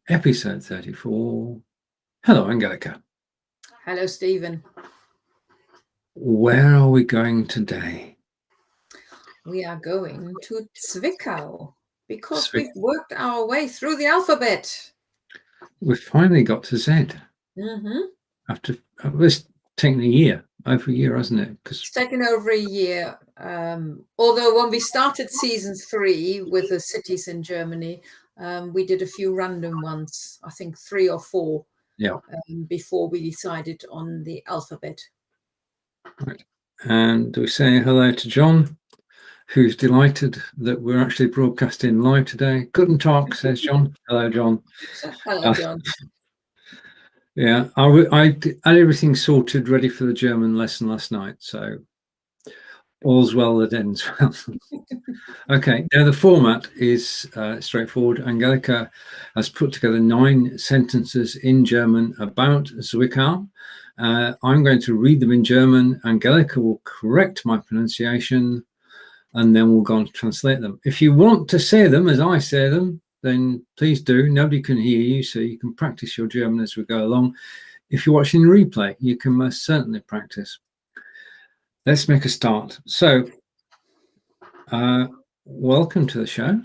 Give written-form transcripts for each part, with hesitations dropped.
episode 34. Hello, Angelika. Hello, Steven. Where are we going today? We are going to Zwickau because we've worked our way through the alphabet. We've finally got to Z. After it's taken over a year, hasn't it? It's taken over a year. Although when we started season 3 with the cities in Germany, we did a few random ones, I think 3 or 4, before we decided on the alphabet. Right. And we say hello to John, who's delighted that we're actually broadcasting live today. Guten Tag, says John. Hello, John. Hello, John. Yeah, I had everything sorted, ready for the German lesson last night, so all's well that ends well. Okay, now the format is straightforward. Angelika has put together 9 sentences in German about Zwickau. I'm going to read them in German. Angelika will correct my pronunciation, and then we'll go on to translate them. If you want to say them as I say them, then please do. Nobody can hear you, so you can practice your German as we go along. If you're watching the replay, you can most certainly practice. Let's make a start. So, welcome to the show.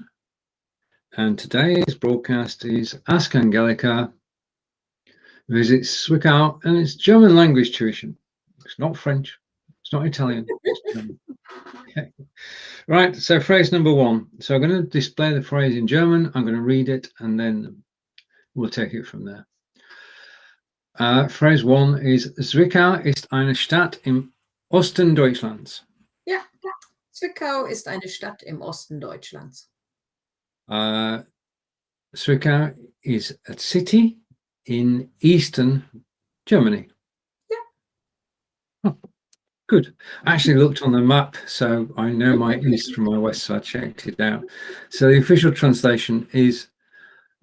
And today's broadcast is Ask Angelika Visits Zwickau, and it's German language tuition. It's not French. It's not Italian. It's German. Okay. Right, so phrase number 1. So I'm going to display the phrase in German. I'm going to read it, and then we'll take it from there. Phrase 1 is: Zwickau ist eine Stadt im Osten Deutschlands. Ja, Zwickau ist eine Stadt im Osten Deutschlands. Zwickau is a city in eastern Germany. Yeah. Oh, good. I actually looked on the map, so I know my east from my west, so I checked it out. So the official translation is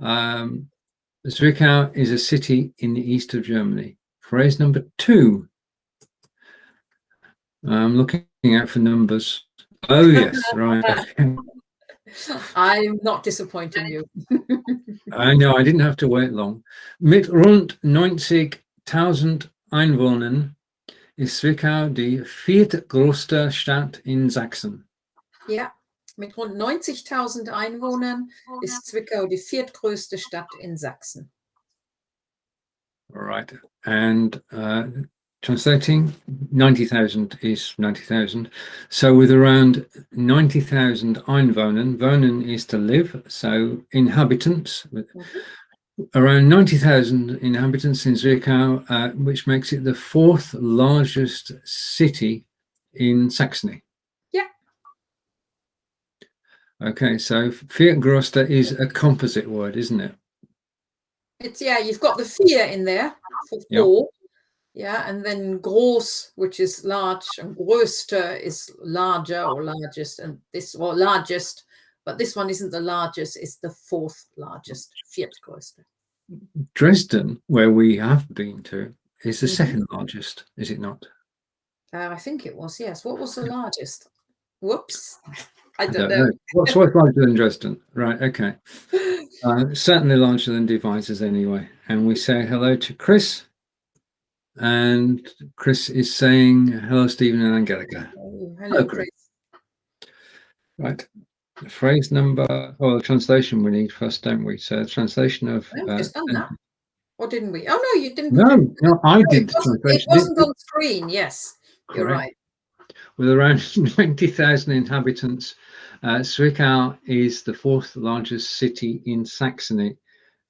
Zwickau is a city in the east of Germany. Phrase number 2. I'm looking out for numbers. Oh, yes, right. I'm not disappointing you. I know, I didn't have to wait long. Mit rund 90.000 Einwohnern ist Zwickau die viertgrößte Stadt in Sachsen. Ja, mit rund 90.000 Einwohnern ist Zwickau die viertgrößte Stadt in Sachsen. All right, and translating, 90,000 is 90,000. So with around 90,000 Einwohnern, Wohnen is to live, so inhabitants, around 90,000 inhabitants in Zwickau, which makes it the 4th largest city in Saxony. Yeah. Okay, so viertgrößte is a composite word, isn't it? It's, yeah, you've got the vier in there for 4. Yeah, and then groß, which is large, and größte is larger or largest, and this, or largest, but this one isn't the largest, it's the 4th largest, viertgrößte. Dresden, where we have been to, is the 2nd largest, is it not? I think it was, yes. What was the largest? Whoops. I don't know. What's larger than Dresden? Right, okay. Certainly larger than Devizes anyway. And we say hello to Chris. And Chris is saying hello, Steven and Angelika. Hello, Chris. Right. The phrase number, the translation we need first, don't we? So translation of... We've just done that. Or didn't we? Oh, no, you didn't. No, I did. It wasn't on screen, yes. You're right. With around 90,000 inhabitants, Zwickau is the 4th largest city in Saxony.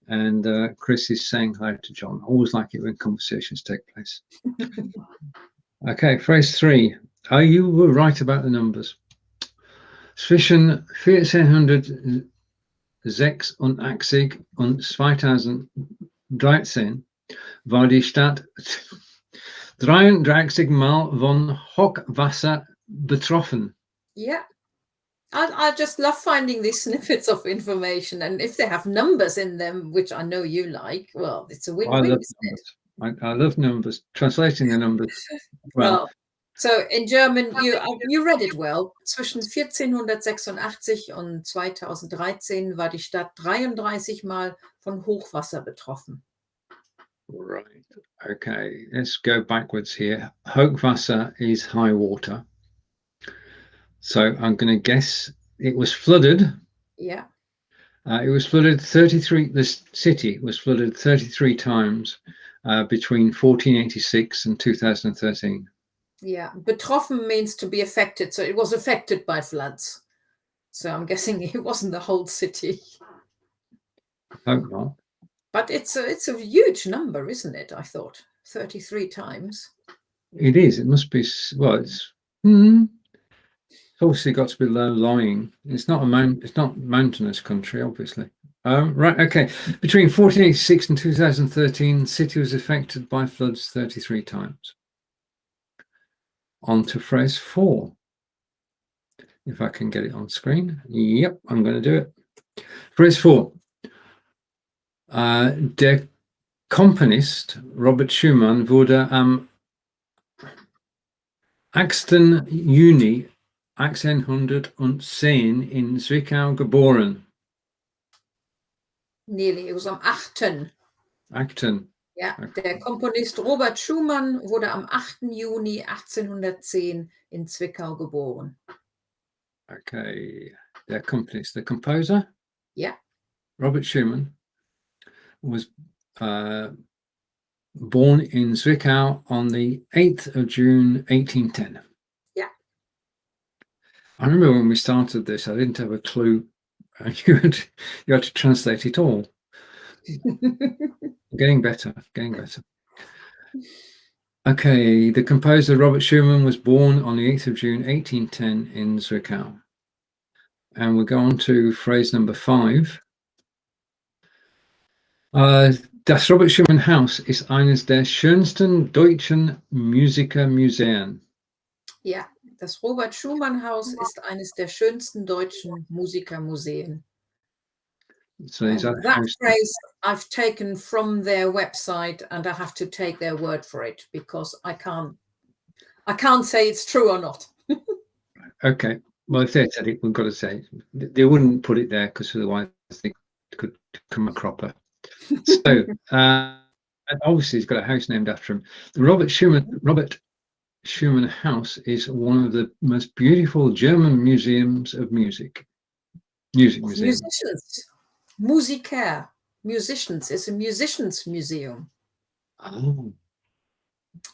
And Chris is saying hi to John. I always like it when conversations take place. Okay, phrase 3. You were right about the numbers. Zwischen 1486 und 2013 war die Stadt 33 Mal von Hochwasser betroffen. Yeah. I just love finding these snippets of information, and if they have numbers in them, which I know you like, well, it's a win-win. I love numbers. Translating the numbers. Well, So in German, you read it well. Zwischen 1486 und 2013 war die Stadt 33 Mal von Hochwasser betroffen. Right. Okay, let's go backwards here. Hochwasser is high water. So I'm going to guess it was flooded. Yeah. It was flooded 33, the city was flooded 33 times between 1486 and 2013. Yeah, betroffen means to be affected. So it was affected by floods. So I'm guessing it wasn't the whole city. Hope not. But it's a huge number, isn't it? I thought 33 times. It is. It must be. Well, it's obviously got to be low lying. It's not It's not mountainous country, obviously. Right. Okay. Between 1486 and 2013, city was affected by floods 33 times. On to phrase 4. If I can get it on screen. Yep, I'm going to do it. Phrase 4. Der Komponist Robert Schumann wurde am 8. Juni 1810 in Zwickau geboren. Nearly. It was am 8. 8. Ja, Okay. der Komponist Robert Schumann wurde am 8. Juni 1810 in Zwickau geboren. Okay. Der Komponist, the composer? Yeah. Robert Schumann was born in Zwickau on the 8th of June 1810. Yeah. I remember when we started this, I didn't have a clue. You had to translate it all. Getting better. Okay, the composer Robert Schumann was born on the 8th of June 1810 in Zwickau. And we go on to phrase number 5. Das Robert-Schumann Haus ist eines der schönsten deutschen Musikermuseen. Ja, das Robert-Schumann-Haus ist eines der schönsten deutschen Musikermuseen. So is that phrase I've taken from their website, and I have to take their word for it because I can't say it's true or not. Okay. Well, if they said it, we've got to say it. They wouldn't put it there because otherwise they could come a cropper. So obviously he's got a house named after him. The Robert Schumann House is one of the most beautiful German museums of music. Musicians. Musiker. Musicians. It's a musicians museum. Oh.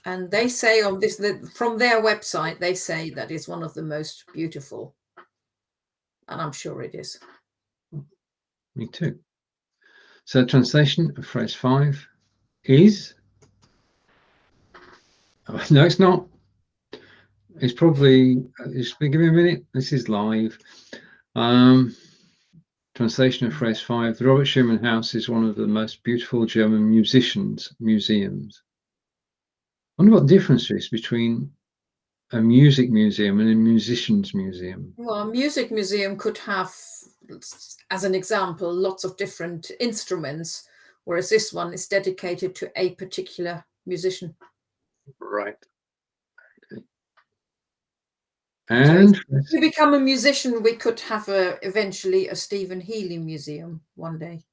And they say on this, from their website, they say that it's one of the most beautiful. And I'm sure it is. Me too. So translation of phrase 5 is, no, it's not. It's probably, just give me a minute. This is live. Translation of phrase 5. The Robert Schumann House is one of the most beautiful German museums. I wonder what the difference is between a music museum and a musician's museum. Well, a music museum could have, as an example, lots of different instruments, whereas this one is dedicated to a particular musician. Right. Okay. And so if you become a musician, we could have eventually a Stephen Healy museum one day.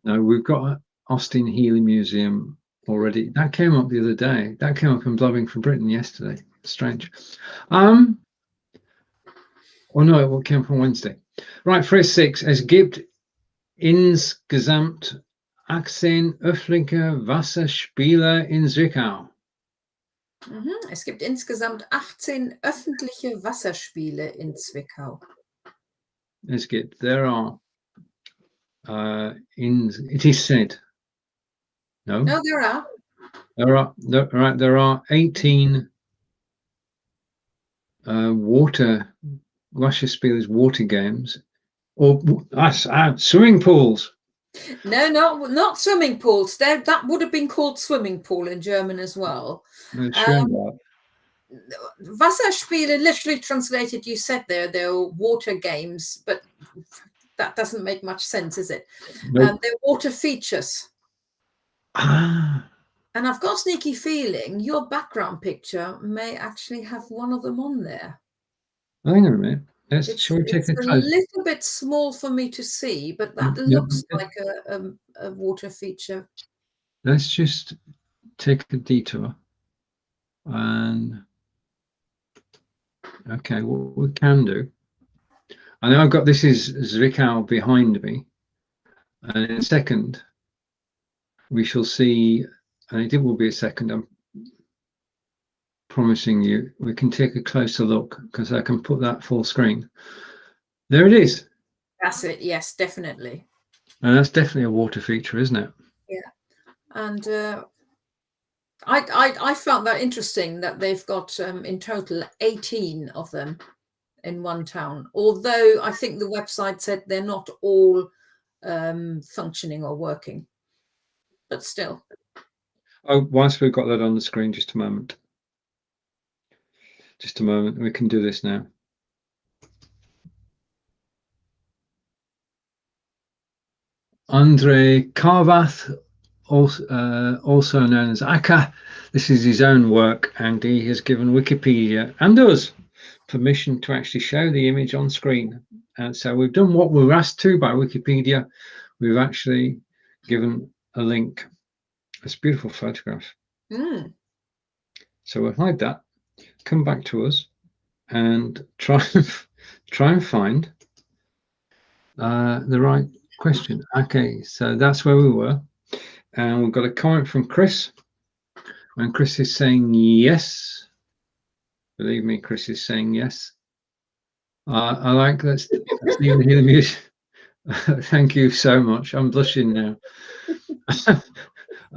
No, we've got an Austin Healy Museum already. That came up the other day. That came up in Blubbing for Britain yesterday. Strange. Oh no, it came up on Wednesday. Right, phrase 6. Es gibt insgesamt 18 öffentliche Wasserspiele in Zwickau. Es gibt insgesamt 18 öffentliche Wasserspiele in Zwickau. There are, it is said. No, there are. There are 18 Wasserspiele, water games, or swimming pools. No, not swimming pools. That would have been called swimming pool in German as well. Wasserspiele, literally translated, you said they're water games, but that doesn't make much sense, is it? Nope. They're water features. Ah, And I've got a sneaky feeling your background picture may actually have one of them on there. Hang on a minute. Shall we take It's a a close? little bit small for me to see, but that Yep. looks like a water feature. Let's just take a detour. And okay, what we can do. I know I've got this is Zwickau behind me, and in a second we shall see, and it will be a second. I'm promising you, we can take a closer look because I can put that full screen. There it is. That's it. Yes, definitely. And that's definitely a water feature, isn't it? Yeah. And I found that interesting that they've got in total 18 of them in one town. Although I think the website said they're not all functioning or working, but still. Oh, whilst we've got that on the screen, just a moment. Just a moment. We can do this now. Andre Carvath, also known as Aka, this is his own work, and he has given Wikipedia and us permission to actually show the image on screen. And so we've done what we were asked to by Wikipedia. We've actually given a link. It's a beautiful photograph. Mm. So we'll hide that, come back to us, and try and find the right question. Okay, so that's where we were. And we've got a comment from Chris. And Chris is saying yes. Believe me, Chris is saying yes. I like that. Stephen hear the music. Thank you so much. I'm blushing now.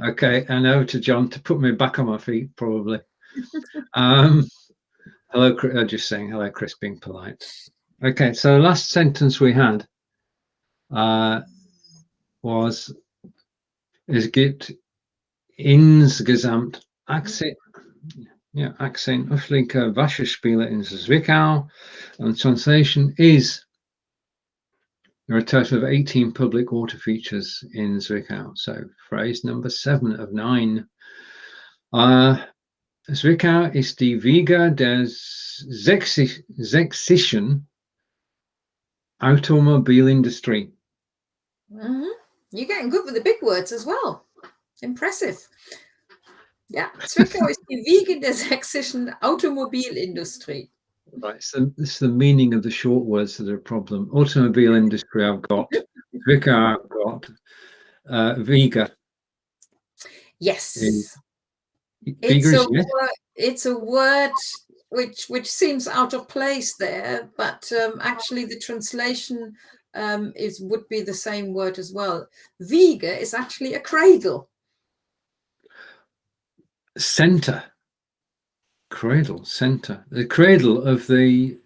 Okay, and over to John to put me back on my feet, probably. Hello, Chris. Just saying hello, Chris, being polite. Okay, so the last sentence we had was, es gibt insgesamt 18 öffentliche Wasserspiele in Zwickau, and translation is, there are a total of 18 public water features in Zwickau. So phrase number 7 of 9. Zwickau ist die Wiege der sächsischen Automobilindustrie. Mm-hmm. You're getting good with the big words as well. Impressive. Yeah, Zwickau ist die Wiege der sächsischen Automobilindustrie. Right, so this is the meaning of the short words that are a problem. Automobile industry I've got, Zwickau I've got, Wiege. Yes. It's a word which seems out of place there, but actually the translation would be the same word as well. Wiege is actually a cradle. Center. Cradle, center. The cradle of the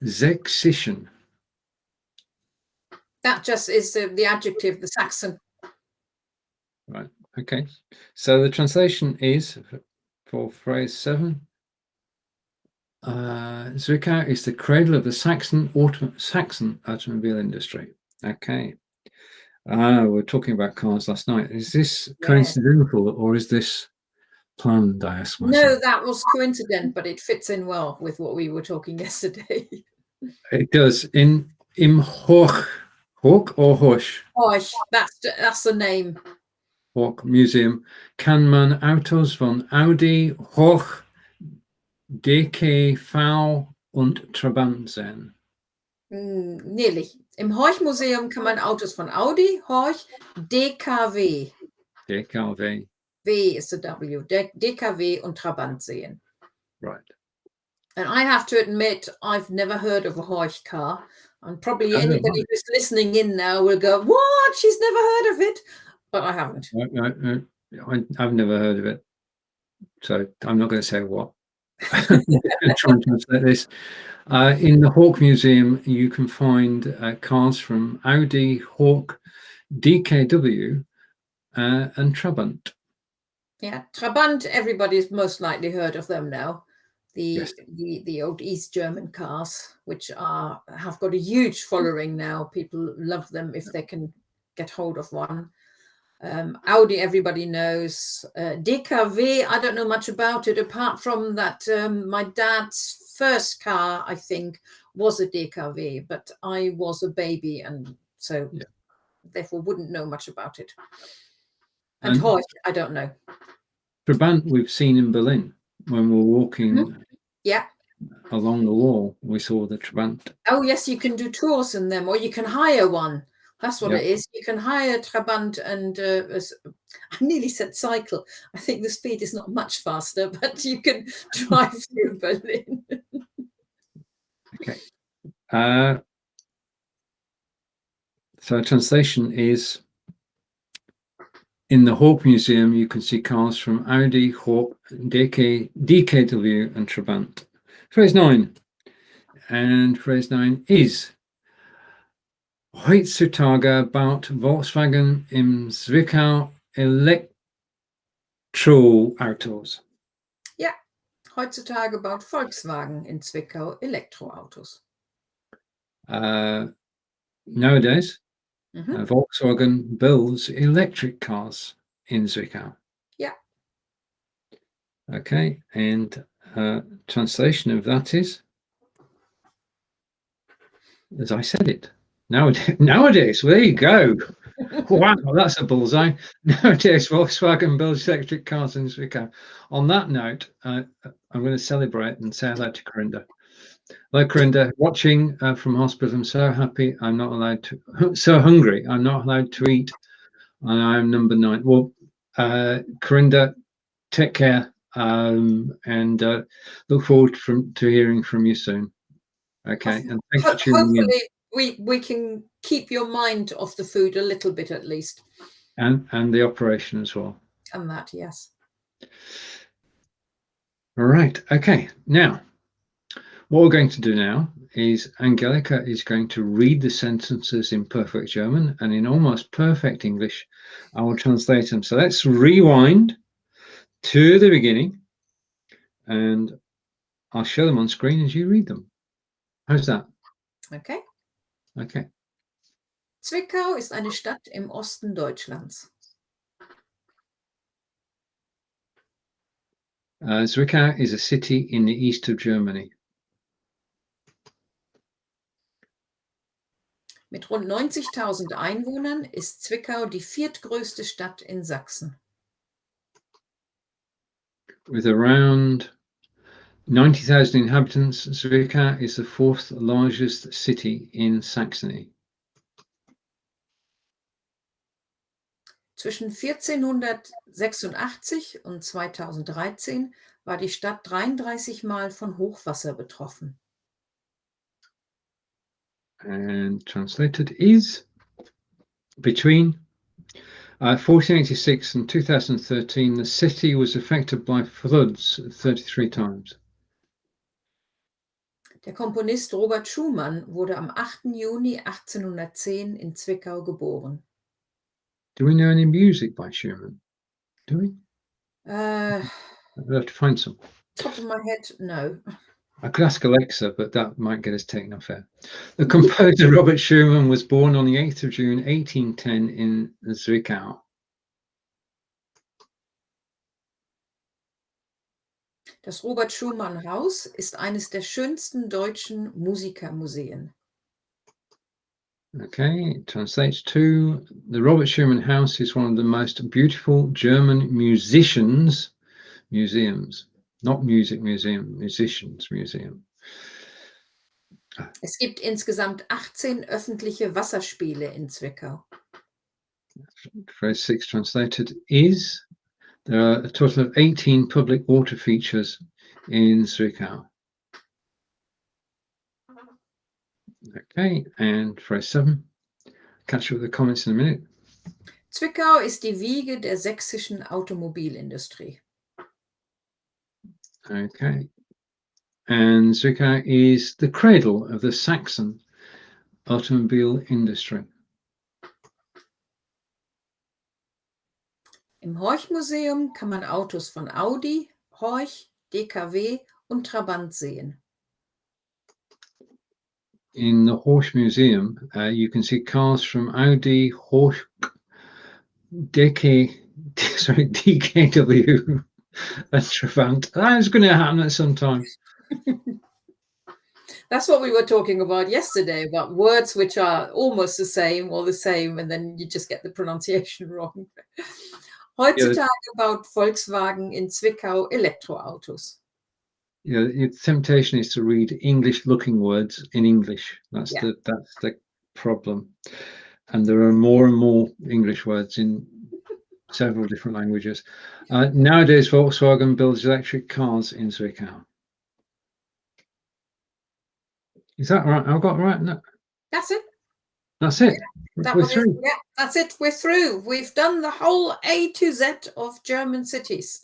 sächsischen. That just is the adjective, the Saxon. Right, okay. So the translation is, for phrase 7, Zwickau is the cradle of the Saxon automobile industry. Okay. We're talking about cars last night. Is this coincidental or is this planned, I ask myself? No, that was coincident, but it fits in well with what we were talking yesterday. It does. Im Horch or Horch? Horch, that's the name. Horch Museum kann man Autos von Audi, Horch, DKW und Trabant sehen. Nearly. Im Horch Museum kann man Autos von Audi, Horch, DKW. DKW. W is the W. DKW und Trabant sehen. Right. And I have to admit, I've never heard of a Horch car. And probably anybody who's listening in now will go, what? She's never heard of it. But I haven't. I've never heard of it. So I'm not going to say what. I'm going to try and translate this. In the Horch Museum, you can find cars from Audi, Horch, DKW, and Trabant. Yeah, Trabant, everybody's most likely heard of them now. The old East German cars, which have got a huge following now. People love them if they can get hold of one. Audi, everybody knows. DKW, I don't know much about it, apart from that my dad's first car, I think, was a DKW, but I was a baby, and so therefore wouldn't know much about it. And Horch, I don't know. Trabant we've seen in Berlin when we're walking along the wall. We saw the Trabant. Oh yes, you can do tours in them, or you can hire one. That's what it is. You can hire Trabant and I nearly said cycle. I think the speed is not much faster, but you can drive through Berlin. Okay. So translation is, in the Horch Museum, you can see cars from Audi, Horch, DKW and Trabant. Phrase 9. And phrase 9 is, Heutzutage baut Volkswagen im Zwickau Elektroautos. Ja, heutzutage baut Volkswagen in Zwickau Elektroautos. Nowadays, Volkswagen builds electric cars in Zwickau. Yeah. Okay, and translation of that is, as I said it, nowadays, there you go. Wow, that's a bullseye. Nowadays, Volkswagen builds electric cars in Zwickau. On that note, I'm going to celebrate and say hello to Corinda. Hello, Corinda, watching from hospital. I'm so happy. I'm not allowed to, so hungry. I'm not allowed to eat. And I'm number 9. Well, Corinda, take care, and look forward to hearing from you soon. Okay, and thanks for tuning in. Hopefully, we can keep your mind off the food a little bit at least. And the operation as well. And that, yes. All right. Okay. Now, what we're going to do now is Angelika is going to read the sentences in perfect German, and in almost perfect English, I will translate them. So let's rewind to the beginning, and I'll show them on screen as you read them. How's that? Okay. Okay. Zwickau ist eine Stadt im Osten Deutschlands. Zwickau is a city in the east of Germany. Mit rund 90.000 Einwohnern ist Zwickau die viertgrößte Stadt in Sachsen. With around 90,000 inhabitants, Zwickau is the 4th largest city in Saxony. Zwischen 1486 und 2013 war die Stadt 33 Mal von Hochwasser betroffen. And translated is, between 1486 and 2013, the city was affected by floods 33 times. Der Komponist Robert Schumann wurde am 8. Juni 1810 in Zwickau geboren. Do we know any music by Schumann? Do we? I'll have to find some. Top of my head, no. I could ask Alexa, but that might get us taken off air. The composer Robert Schumann was born on the 8th of June 1810 in Zwickau. Das Robert-Schumann Haus ist eines der schönsten deutschen Musikermuseen. Okay, it translates to, the Robert Schumann House is one of the most beautiful German museums. Not music museum, musicians museum. Es gibt insgesamt 18 öffentliche Wasserspiele in Zwickau. Phrase 6 translated is, there are a total of 18 public water features in Zwickau. Okay, and phrase 7. Catch you with the comments in a minute. Zwickau ist die Wiege der sächsischen Automobilindustrie. Okay. And Zwickau is the cradle of the Saxon automobile industry. Im Horch Museum kann man Autos von Audi, Horch, DKW und Trabant sehen. In the Horch Museum, you can see cars from Audi, Horch, DKW and Trabant. That's going to happen at some time. That's what we were talking about yesterday, about words which are almost the same or the same, and then you just get the pronunciation wrong. Heutzutage baut Volkswagen in Zwickau Elektroautos. Yeah, the temptation is to read English-looking words in English. That's the problem. And there are more and more English words in several different languages. Nowadays, Volkswagen builds electric cars in Zwickau. Is that right? I've got it right? No. That's it. That's it. We're through. Yeah, that's it. We're through. We've done the whole A to Z of German cities.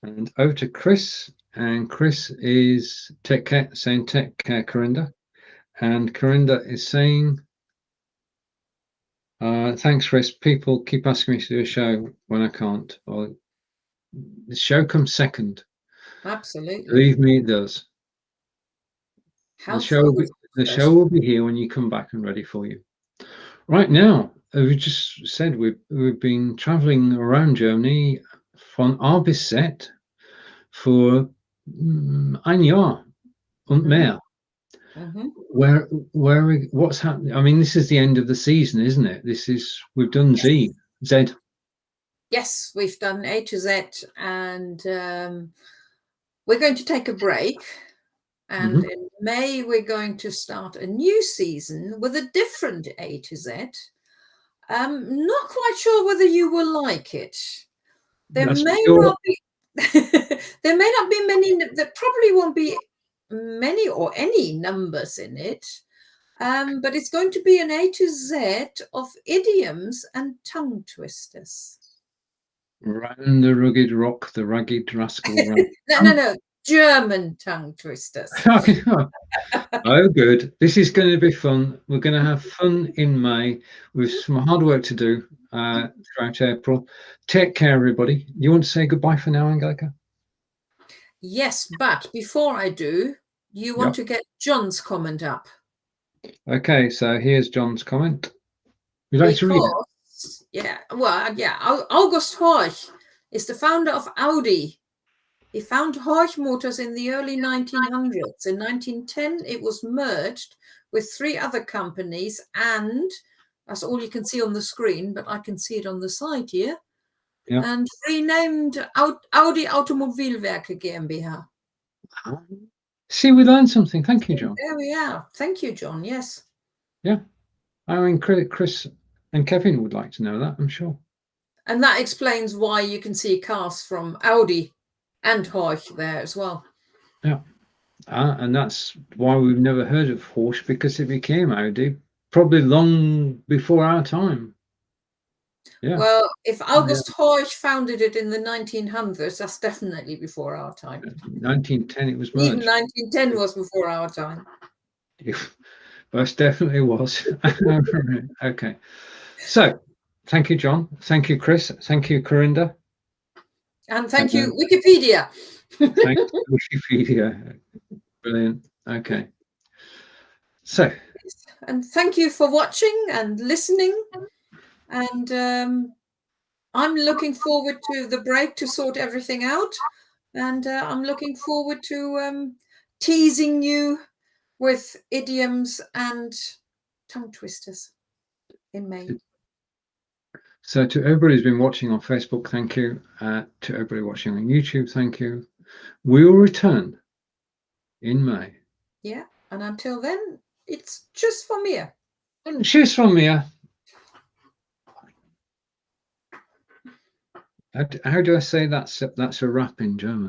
And over to Chris. And Chris is saying take care, Corinda. And Corinda is saying, thanks, Chris. People keep asking me to do a show when I can't. Well, the show comes second. Absolutely. Believe me, it does. The show will be here when you come back and ready for you. Right now, we just said we've been traveling around Germany von A bis Z for ein Jahr und mehr. What's happening? I mean, this is the end of the season, isn't it? We've done Z. Yes, we've done A to Z, and we're going to take a break. And in May, we're going to start a new season with a different A to Z. Not quite sure whether you will like it. There may not be many. There probably won't be many or any numbers in it. But it's going to be an A to Z of idioms and tongue twisters. Round the rugged rock, the ragged rascal. No. German tongue twisters. Oh, good. This is going to be fun. We're going to have fun in May with some hard work to do throughout April. Take care, everybody. You want to say goodbye for now, Angelika? Yes, but before I do, you want to get John's comment up. Okay, so here's John's comment. Would you like to read it? August Horch is the founder of Audi. He found Horch Motors in the early 1900s. In 1910, it was merged with 3 other companies, and that's all you can see on the screen, but I can see it on the side here, and renamed Audi Automobilwerke GmbH. See, we learned something. Thank you, John. There we are. Thank you, John. Yes. Yeah. I mean, Chris and Kevin would like to know that, I'm sure. And that explains why you can see cars from Audi and Horch there as well. Yeah. And that's why we've never heard of Horch, because it became Audi probably long before our time. Yeah. Well, if August Horch founded it in the 1900s, that's definitely before our time. 1910 it was merged. Even 1910 was before our time. Most definitely was. Okay. So, thank you, John. Thank you, Chris. Thank you, Corinda. And thank you, Wikipedia. Thanks, Wikipedia. Brilliant. Okay. So. And thank you for watching and listening. And I'm looking forward to the break to sort everything out. And I'm looking forward to teasing you with idioms and tongue twisters in May. So to everybody who's been watching on Facebook, thank you. To everybody watching on YouTube, thank you. We will return in May. Yeah, and until then, it's just from here. Tschüss from mir. How do I say that's a wrap in German?